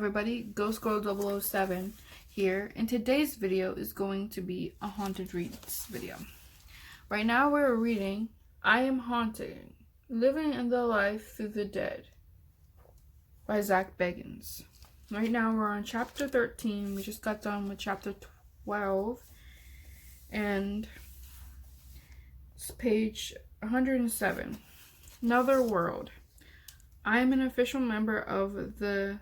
everybody, Ghost Girl 007 here, and today's video is going to be a haunted reads video. Right now we're reading I Am Haunted, Living in the Life Through the Dead by Zach Bagans. Right now we're on chapter 13, we just got done with chapter 12, and it's page 107. Another World. I am an official member of the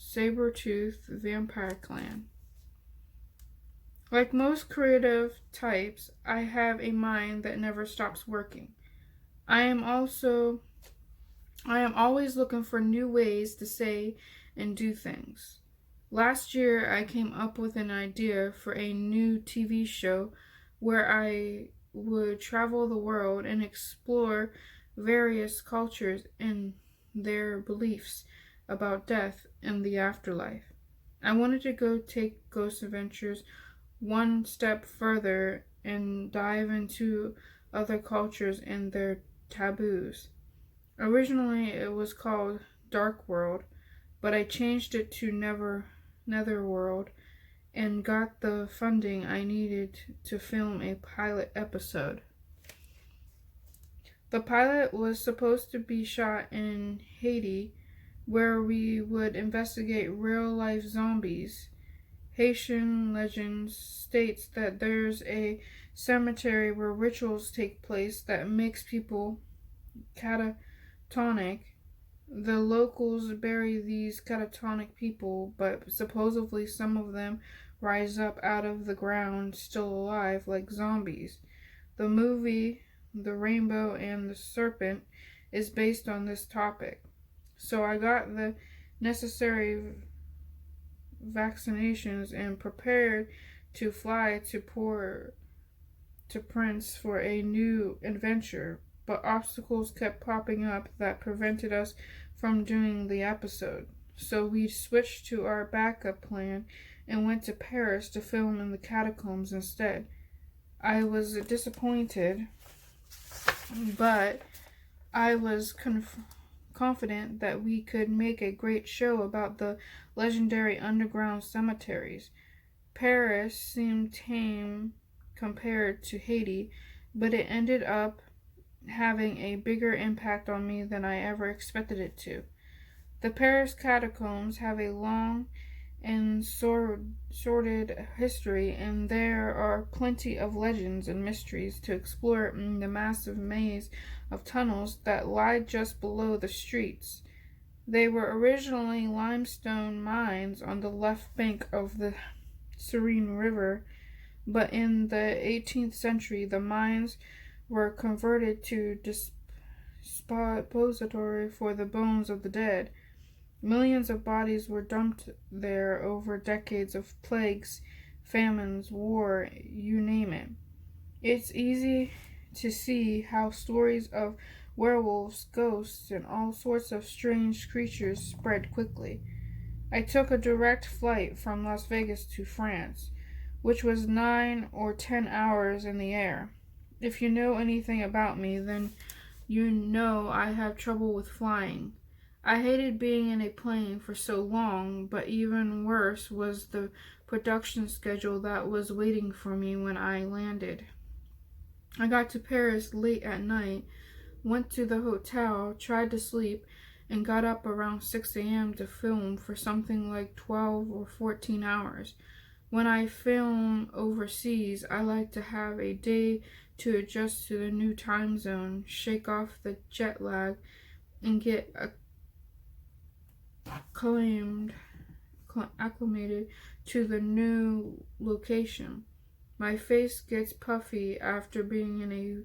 Saber-Tooth Vampire Clan. Like most creative types, I have a mind that never stops working. I am always looking for new ways to say and do things. Last year, I came up with an idea for a new TV show where I would travel the world and explore various cultures and their beliefs about death and the afterlife. I wanted to go take Ghost Adventures one step further and dive into other cultures and their taboos. Originally, it was called Dark World, but I changed it to Netherworld and got the funding I needed to film a pilot episode. The pilot was supposed to be shot in Haiti, where we would investigate real-life zombies. Haitian legends states that there's a cemetery where rituals take place that makes people catatonic. The locals bury these catatonic people, but supposedly some of them rise up out of the ground still alive like zombies. The movie The Rainbow and the Serpent is based on this topic. So I got the necessary vaccinations and prepared to fly to Port-au-Prince for a new adventure, but obstacles kept popping up that prevented us from doing the episode. So we switched to our backup plan and went to Paris to film in the catacombs instead. I was disappointed, but I was confident that we could make a great show about the legendary underground cemeteries. Paris seemed tame compared to Haiti, but it ended up having a bigger impact on me than I ever expected it to. The Paris Catacombs have a long and sordid history, and there are plenty of legends and mysteries to explore in the massive maze of tunnels that lie just below the streets. They were originally limestone mines on the left bank of the Seine River, but in the 18th century the mines were converted to depository for the bones of the dead. Millions of bodies were dumped there over decades of plagues, famines, war, you name it. It's easy to see how stories of werewolves, ghosts, and all sorts of strange creatures spread quickly. I took a direct flight from Las Vegas to France, which was 9 or 10 hours in the air. If you know anything about me, then you know I have trouble with flying. I hated being in a plane for so long, but even worse was the production schedule that was waiting for me when I landed. I got to Paris late at night, went to the hotel, tried to sleep, and got up around 6 a.m. to film for something like 12 or 14 hours. When I film overseas, I like to have a day to adjust to the new time zone, shake off the jet lag, and get acclimated to the new location. My face gets puffy after being in a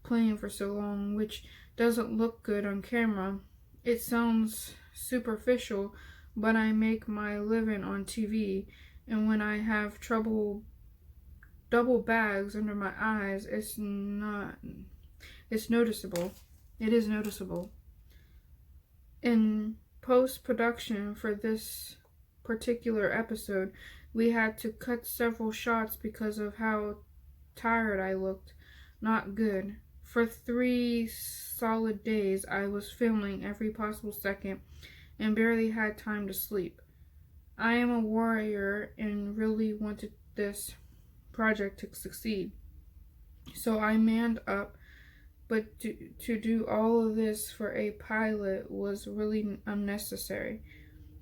plane for so long, which doesn't look good on camera. It sounds superficial, but I make my living on TV, and when I have double bags under my eyes, it's noticeable. It is noticeable. In post-production for this particular episode, we had to cut several shots because of how tired I looked. Not good. For 3 solid days, I was filming every possible second and barely had time to sleep. I am a warrior and really wanted this project to succeed. So I manned up, but to do all of this for a pilot was really unnecessary.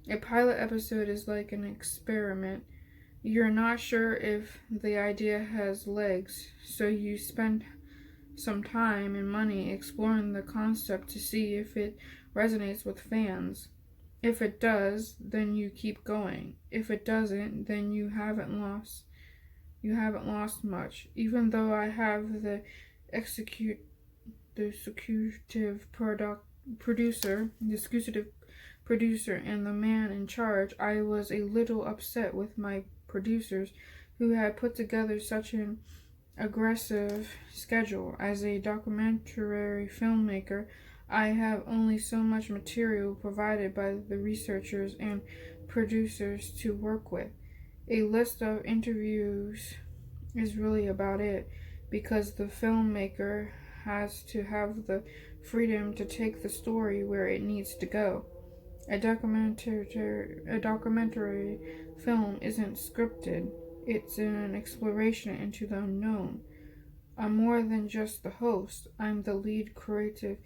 A pilot episode is like an experiment. You're not sure if the idea has legs, so you spend some time and money exploring the concept to see if it resonates with fans. If it does, then you keep going. If it doesn't, then you haven't lost much. Even though I have the executive producer, the executive producer and the man in charge, I was a little upset with my producers who had put together such an aggressive schedule. As a documentary filmmaker, I have only so much material provided by the researchers and producers to work with. A list of interviews is really about it, because the filmmaker has to have the freedom to take the story where it needs to go. A documentary film isn't scripted. It's an exploration into the unknown. I'm more than just the host. I'm the lead creative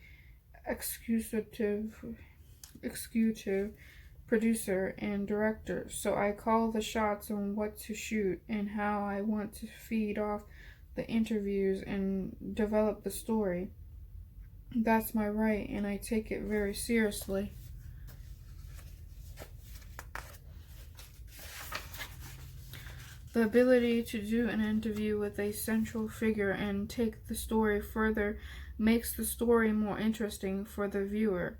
executive producer and director. So I call the shots on what to shoot and how I want to feed off the interviews and develop the story. That's my right, and I take it very seriously. The ability to do an interview with a central figure and take the story further makes the story more interesting for the viewer.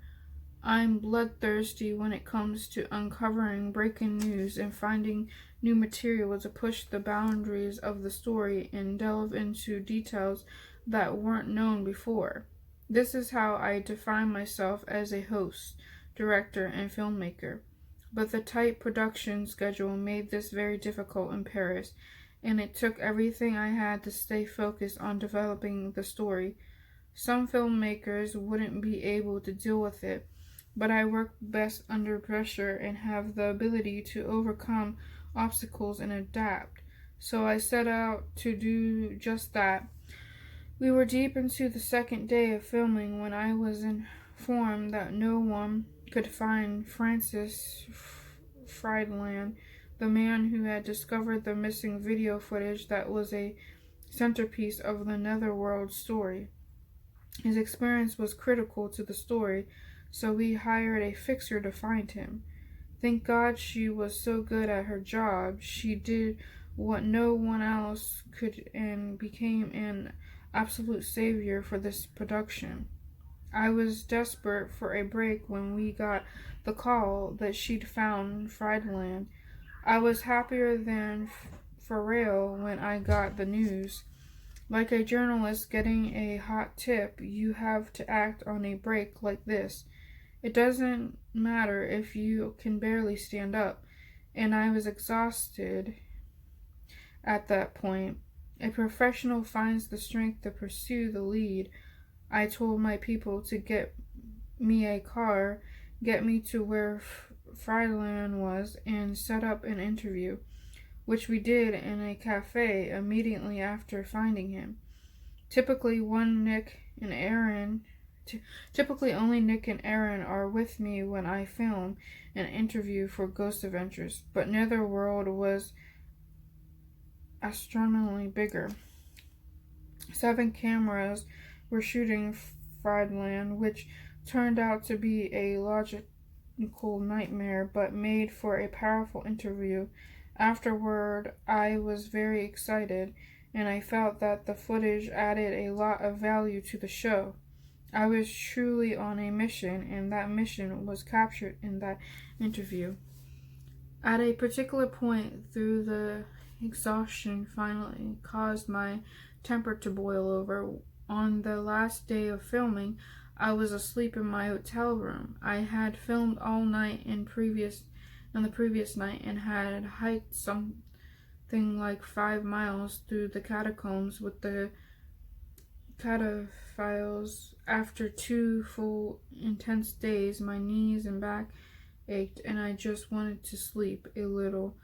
I'm bloodthirsty when it comes to uncovering breaking news and finding new material to push the boundaries of the story and delve into details that weren't known before. This is how I define myself as a host, director, and filmmaker. But the tight production schedule made this very difficult in Paris, and it took everything I had to stay focused on developing the story. Some filmmakers wouldn't be able to deal with it, but I work best under pressure and have the ability to overcome obstacles and adapt. So I set out to do just that. We were deep into the second day of filming when I was informed that no one could find Francis Friedland, the man who had discovered the missing video footage that was a centerpiece of the Netherworld story. His experience was critical to the story, so we hired a fixer to find him. Thank God she was so good at her job. She did what no one else could and became an absolute savior for this production. I was desperate for a break when we got the call that she'd found Friedland. I was happier than Pharrell when I got the news. Like a journalist getting a hot tip, you have to act on a break like this. It doesn't matter if you can barely stand up, and I was exhausted at that point. A professional finds the strength to pursue the lead. I told my people to get me a car, get me to where Friedland was, and set up an interview, which we did in a cafe immediately after finding him. Typically only Nick and Aaron are with me when I film an interview for Ghost Adventures, but Netherworld was astronomically bigger. 7 cameras were shooting Friedland, which turned out to be a logical nightmare, but made for a powerful interview. Afterward, I was very excited, and I felt that the footage added a lot of value to the show. I was truly on a mission, and that mission was captured in that interview. At a particular point, through the exhaustion finally caused my temper to boil over. On the last day of filming, I was asleep in my hotel room. I had filmed all night on the previous night and had hiked something like 5 miles through the catacombs with the cataphiles. After 2 full intense days, my knees and back ached and I just wanted to sleep a little.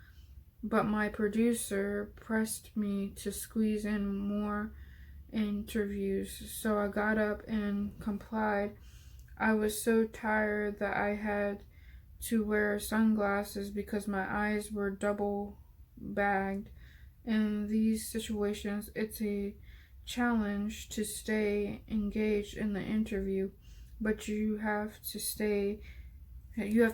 But my producer pressed me to squeeze in more interviews, so I got up and complied. I was so tired that I had to wear sunglasses because my eyes were double bagged. In these situations, it's a challenge to stay engaged in the interview, but you have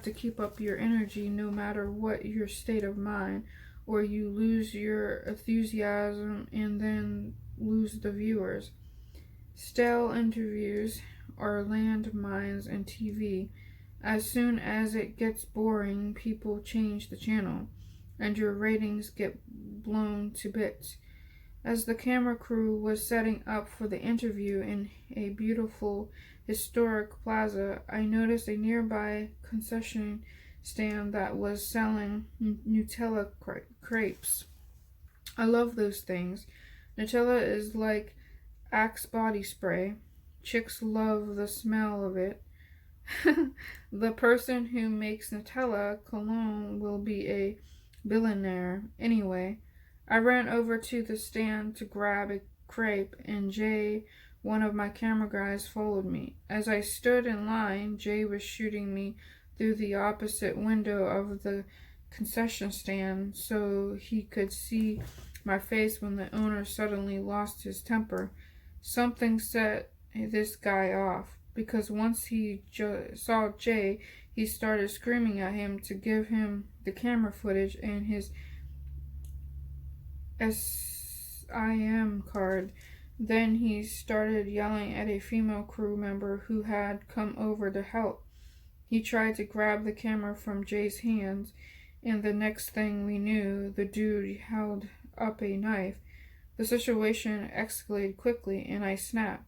to keep up your energy no matter what your state of mind, or you lose your enthusiasm and then lose the viewers. Stale interviews are landmines in TV. As soon as it gets boring, people change the channel, and your ratings get blown to bits. As the camera crew was setting up for the interview in a beautiful historic plaza, I noticed a nearby concession stand that was selling Nutella crepes. I love those things. Nutella is like Axe body spray. Chicks love the smell of it. The person who makes Nutella cologne will be a billionaire. Anyway, I ran over to the stand to grab a crepe, and Jay, one of my camera guys, followed me. As I stood in line, Jay was shooting me through the opposite window of the concession stand so he could see my face when the owner suddenly lost his temper. Something set this guy off, because once he saw Jay, he started screaming at him to give him the camera footage and his SIM card. Then he started yelling at a female crew member who had come over to help. He tried to grab the camera from Jay's hands, and the next thing we knew, the dude held up a knife. The situation escalated quickly, and I snapped.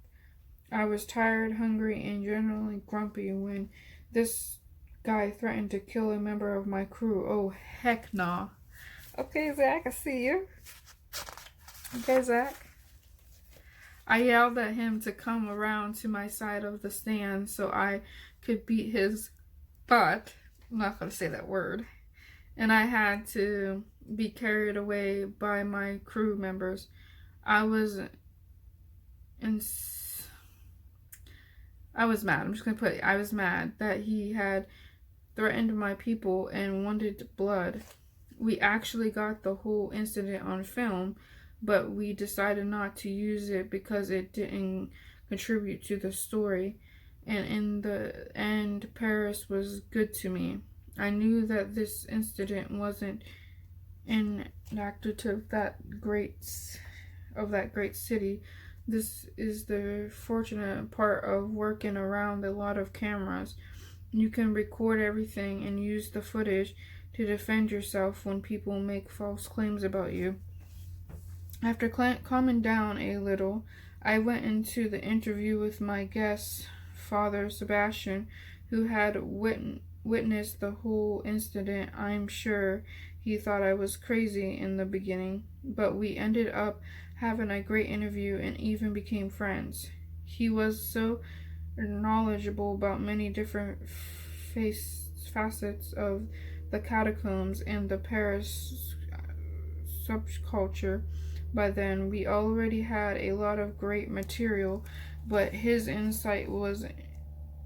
I was tired, hungry, and generally grumpy when this guy threatened to kill a member of my crew. Oh, heck nah. Okay, Zach, I see you. Okay, Zach. I yelled at him to come around to my side of the stand so I could beat his butt. I'm not going to say that word. And I had to be carried away by my crew members. I was mad. I'm just going to put it. I was mad that he had threatened my people and wanted blood. We actually got the whole incident on film, but we decided not to use it because it didn't contribute to the story. And in the end, Paris was good to me. I knew that this incident wasn't inactive of that great city. This is the fortunate part of working around a lot of cameras. You can record everything and use the footage to defend yourself when people make false claims about you. After calming down a little, I went into the interview with my guest, Father Sebastian, who had witnessed the whole incident. I'm sure he thought I was crazy in the beginning, but we ended up having a great interview and even became friends. He was so knowledgeable about many different facets of the catacombs and the Paris subculture. By then, we already had a lot of great material, but his insight was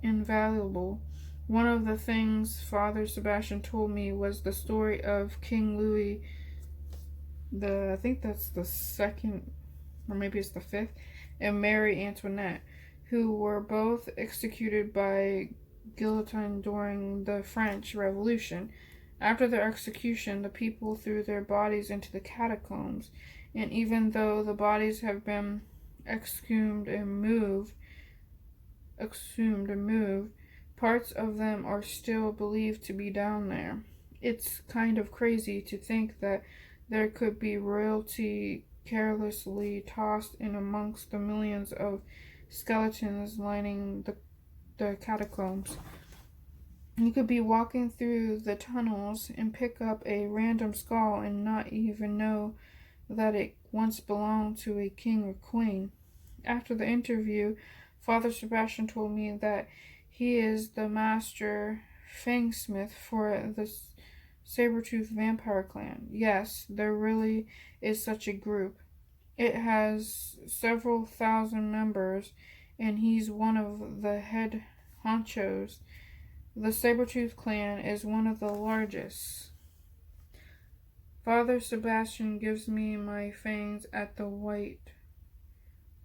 invaluable. One of the things Father Sebastian told me was the story of King Louie, I think that's the second, or maybe it's the fifth, and Mary Antoinette, who were both executed by guillotine during the French Revolution. After their execution, the people threw their bodies into the catacombs, and even though the bodies have been exhumed and moved, parts of them are still believed to be down there. It's kind of crazy to think that there could be royalty carelessly tossed in amongst the millions of skeletons lining the catacombs. You could be walking through the tunnels and pick up a random skull and not even know that it once belonged to a king or queen. After the interview, Father Sebastian told me that he is the master Fangsmith for the Saber-Tooth Vampire Clan. Yes, there really is such a group. It has several thousand members, and he's one of the head honchos. The Saber-Tooth Clan is one of the largest. Father Sebastian gives me my fangs at the white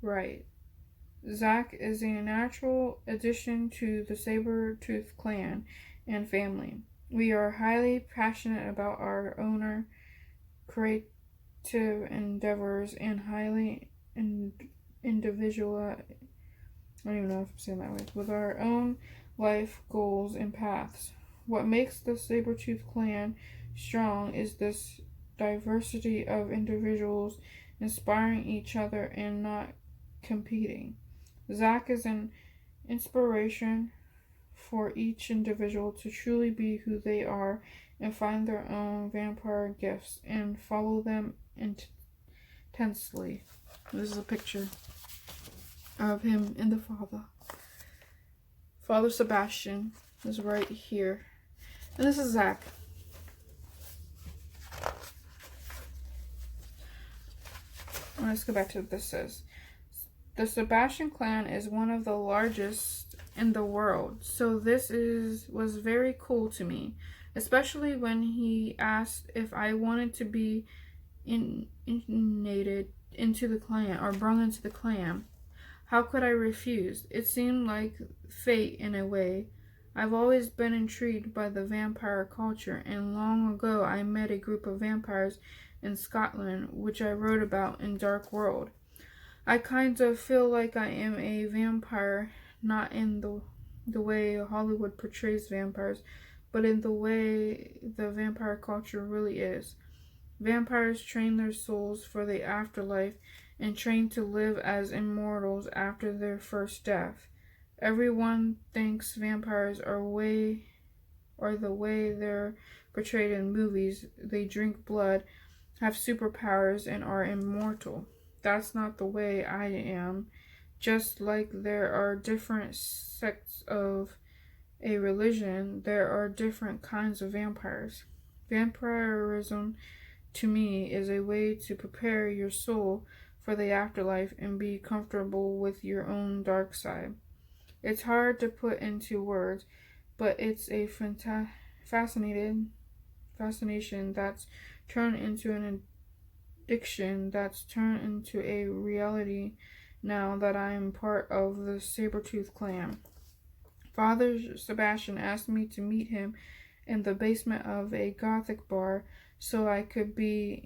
right. Zach is a natural addition to the Saber-Tooth Clan and family. We are highly passionate about our own creative endeavors and highly individual. I don't even know if I'm saying that way. With our own life goals and paths. What makes the Saber-Tooth Clan strong is this diversity of individuals inspiring each other and not competing. Zach is an inspiration for each individual to truly be who they are and find their own vampire gifts and follow them intensely. This is a picture of him and the father. Father Sebastian is right here. And this is Zach. Let's go back to what this says. The Sebastian clan is one of the largest in the world, so this was very cool to me, especially when he asked if I wanted to be initiated into the clan or brought into the clan. How could I refuse? It seemed like fate in a way. I've always been intrigued by the vampire culture, and long ago I met a group of vampires in Scotland, which I wrote about in Dark World. I kind of feel like I am a vampire, not in the way Hollywood portrays vampires, but in the way the vampire culture really is. Vampires train their souls for the afterlife and train to live as immortals after their first death. Everyone thinks vampires are the way they're portrayed in movies. They drink blood, have superpowers, and are immortal. That's not the way I am. Just like there are different sects of a religion, there are different kinds of vampires. Vampirism, to me, is a way to prepare your soul for the afterlife and be comfortable with your own dark side. It's hard to put into words, but it's a fascination that's turned into an addiction that's turned into a reality now that I am part of the Saber-Tooth Clan. Father Sebastian asked me to meet him in the basement of a gothic bar so I could be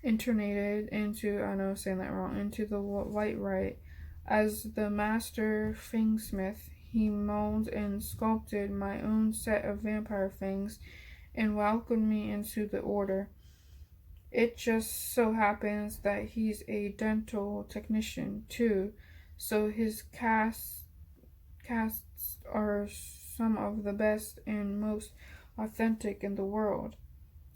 internated into, I know I'm saying that wrong, into the white rite. As the master fangsmith, he molded and sculpted my own set of vampire fangs and welcomed me into the order. It just so happens that he's a dental technician too, so his casts are some of the best and most authentic in the world.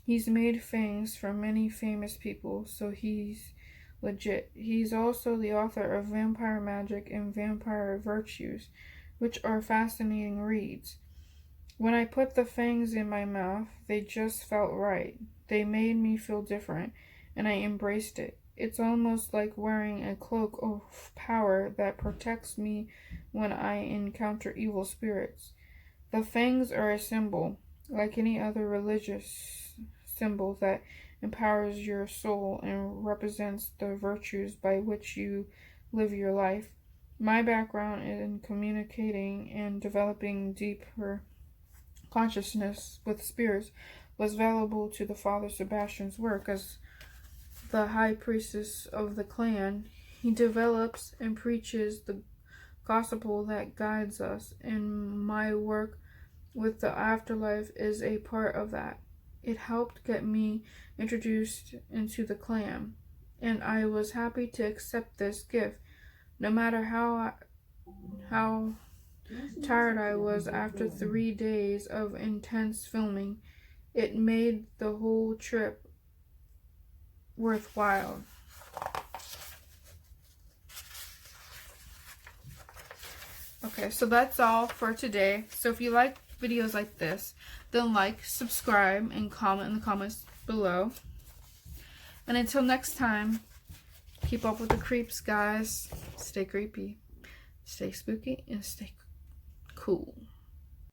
He's made fangs for many famous people, so he's legit. He's also the author of Vampire Magic and Vampire Virtues, which are fascinating reads. When I put the fangs in my mouth, they just felt right. They made me feel different, and I embraced it. It's almost like wearing a cloak of power that protects me when I encounter evil spirits. The fangs are a symbol, like any other religious symbol, that empowers your soul and represents the virtues by which you live your life. My background in communicating and developing deeper consciousness with spirits was valuable to the Father Sebastian's work as the high priestess of the clan. He develops and preaches the gospel that guides us, and my work with the afterlife is a part of that. It helped get me introduced into the clan, and I was happy to accept this gift, no matter how tired I was after 3 days of intense filming. It made the whole trip worthwhile. Okay, so that's all for today. So if you like videos like this, then like, subscribe, and comment in the comments below. And until next time, keep up with the creeps, guys. Stay creepy, stay spooky, and stay cool.